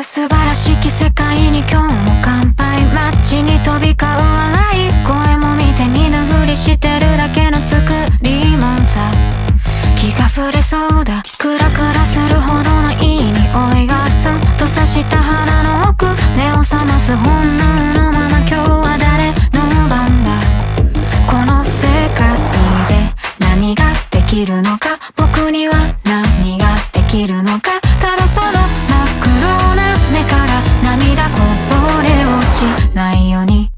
あ素晴らしき世界に今日も乾杯。街に飛び交う笑い声も見て見ぬふりしてるだけの作りもんさ。気が触れそうだ。クラクラするほどのいい匂いがツンと刺した鼻の奥。目を覚ます本能のまま今日は誰の番だ。この世界で何ができるのか。僕には何ができるのか。ただその真っ黒な目から涙こぼれ落ちないように